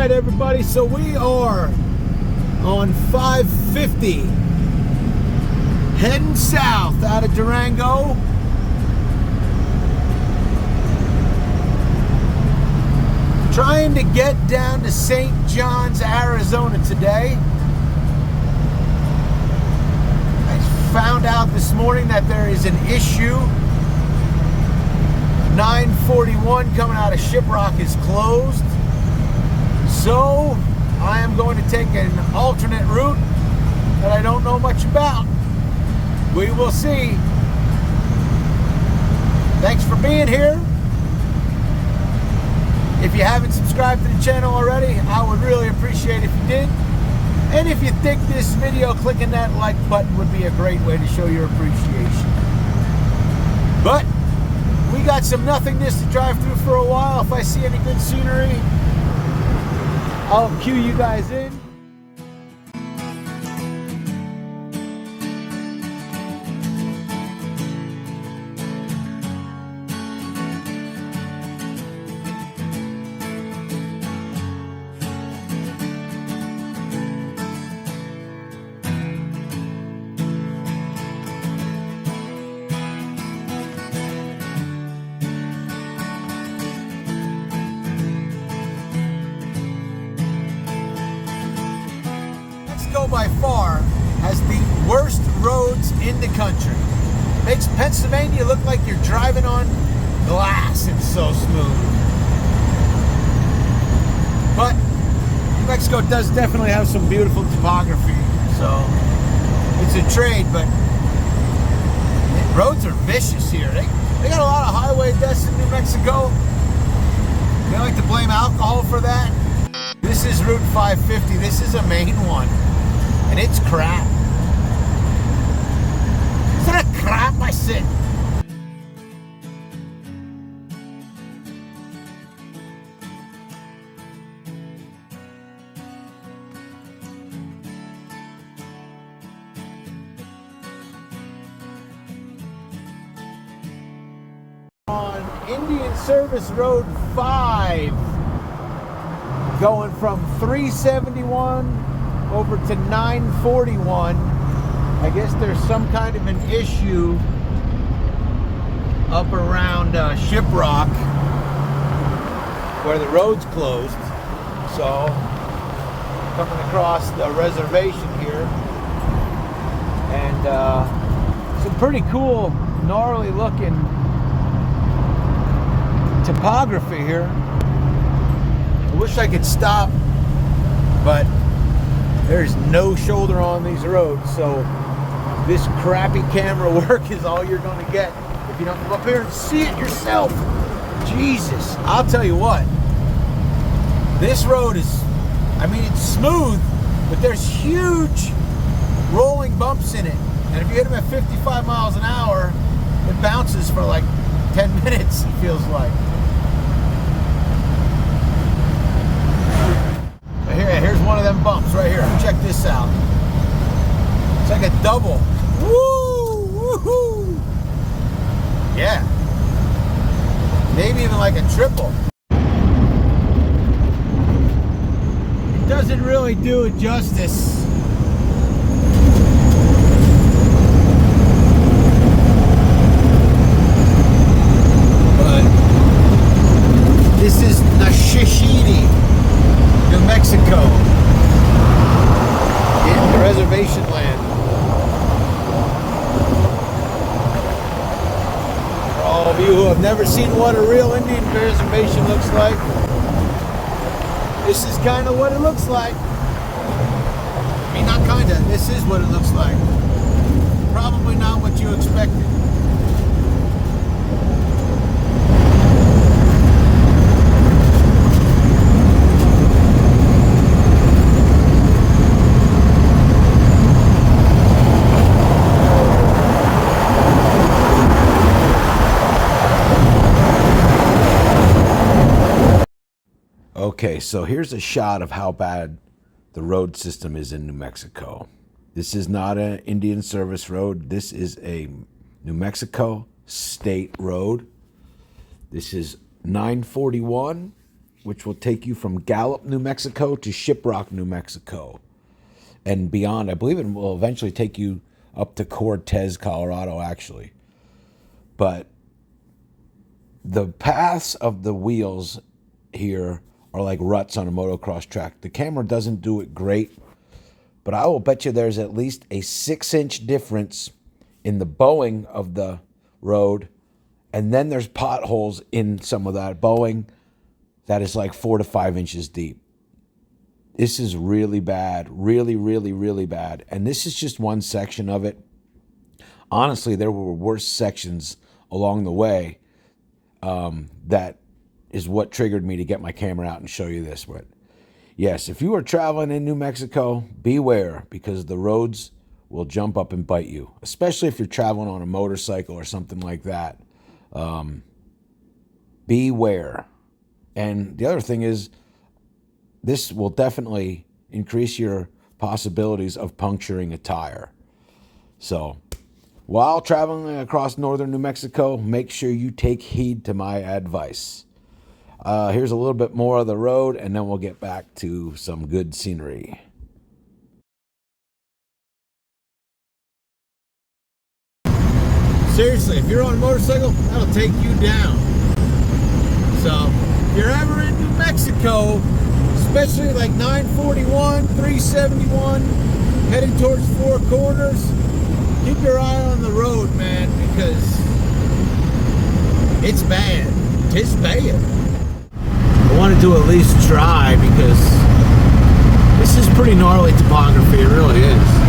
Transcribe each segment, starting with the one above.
right, everybody, so we are on 550 heading south out of Durango. Trying to get down to St. John's, Arizona today. I found out this morning that there is an issue. 941 coming out of Shiprock is closed. So I am going to take an alternate route that I don't know much about. We will see. Thanks for being here. If you haven't subscribed to the channel already, I would really appreciate it if you did. And if you think this video, clicking that like button would be a great way to show your appreciation. But we got some nothingness to drive through for a while. If I see any good scenery, I'll cue you guys in. By far has the worst roads in the country. Makes Pennsylvania look like you're driving on glass. It's so smooth. But New Mexico does definitely have some beautiful topography, so it's a trade, but roads are vicious here. They got a lot of highway deaths in New Mexico. They like to blame alcohol for that. This is Route 550. This is a main one. And it's crap. Is that a crap, I said? On Indian Service Road 5, going from 371 over to 941. I guess there's some kind of an issue up around Shiprock where the road's closed. So coming across the reservation here, and some pretty cool, gnarly looking topography here. I wish I could stop, but there's no shoulder on these roads, so this crappy camera work is all you're going to get if you don't come up here and see it yourself. Jesus, I'll tell you what, this road is, I mean, it's smooth, but there's huge rolling bumps in it, and if you hit them at 55 miles an hour, it bounces for like 10 minutes, it feels like. Here's one of them bumps right here. Check this out. It's like a double. Woo! Woohoo! Yeah. Maybe even like a triple. It doesn't really do it justice. But this is Nashishidi, New Mexico, in the reservation land. For all of you who have never seen what a real Indian reservation looks like, this is kind of what it looks like. I mean, not kind of, this is what it looks like. Probably not what you expected. Okay, so here's a shot of how bad the road system is in New Mexico. This is not an Indian Service road. This is a New Mexico state road. This is 941 which will take you from Gallup, New Mexico to Shiprock, New Mexico, and beyond. I believe it will eventually take you up to Cortez, Colorado, actually. But the paths of the wheels here are like ruts on a motocross track. The camera doesn't do it great, but I will bet you there's at least a 6-inch difference in the bowing of the road, and then there's potholes in some of that bowing that is like 4 to 5 inches deep. This is really bad, really, really, really bad. And this is just one section of it. Honestly, there were worse sections along the way. That is what triggered me to get my camera out and show you this. But yes, if you are traveling in New Mexico, beware, because the roads will jump up and bite you, especially if you're traveling on a motorcycle or something like that. Beware. And the other thing is, this will definitely increase your possibilities of puncturing a tire. So, while traveling across northern New Mexico, make sure you take heed to my advice. Here's a little bit more of the road, and then we'll get back to some good scenery. Seriously, if you're on a motorcycle, that'll take you down. So, if you're ever in New Mexico, especially like 941, 371, heading towards Four Corners, keep your eye on the road, man, because it's bad. It's bad. I wanted to at least try, because this is pretty gnarly topography. It really is.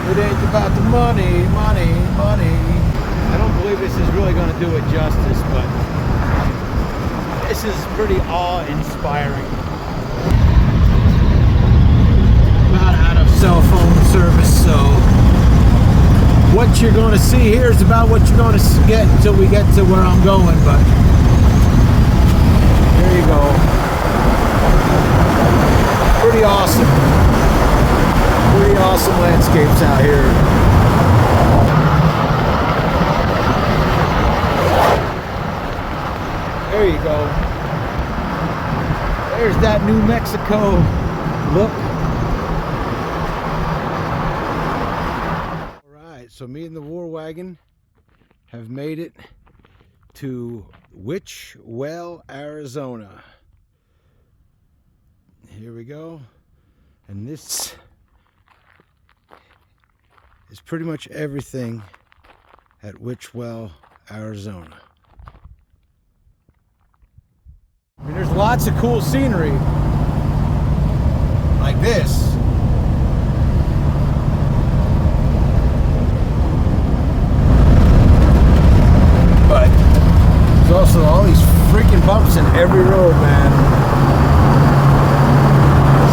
It ain't about the money, money, money. I don't believe this is really going to do it justice, but this is pretty awe-inspiring. About out of cell phone service, so what you're going to see here is about what you're going to get until we get to where I'm going, but there you go. Pretty awesome. Pretty awesome landscapes out here. There you go. There's that New Mexico look. Alright, so me and the War Wagon have made it to Witchwell, Arizona. Here we go. And this is pretty much everything at Witchwell, Arizona. I mean, there's lots of cool scenery like this. But there's also all these freaking bumps in every road, man.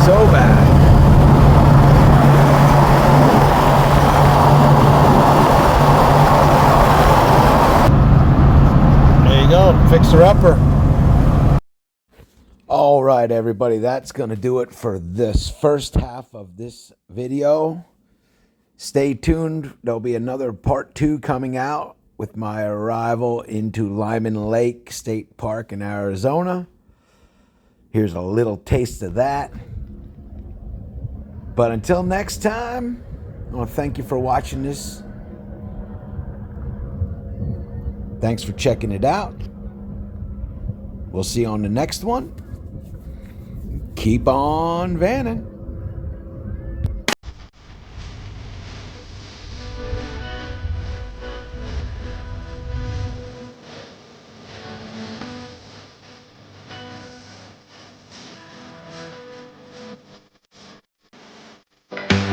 So bad. Fixer-upper. All right, everybody, that's going to do it for this first half of this video. Stay tuned. There'll be another part 2 coming out with my arrival into Lyman Lake State Park in Arizona. Here's a little taste of that. But until next time, I want to thank you for watching this. Thanks for checking it out. We'll see you on the next one. Keep on vanning.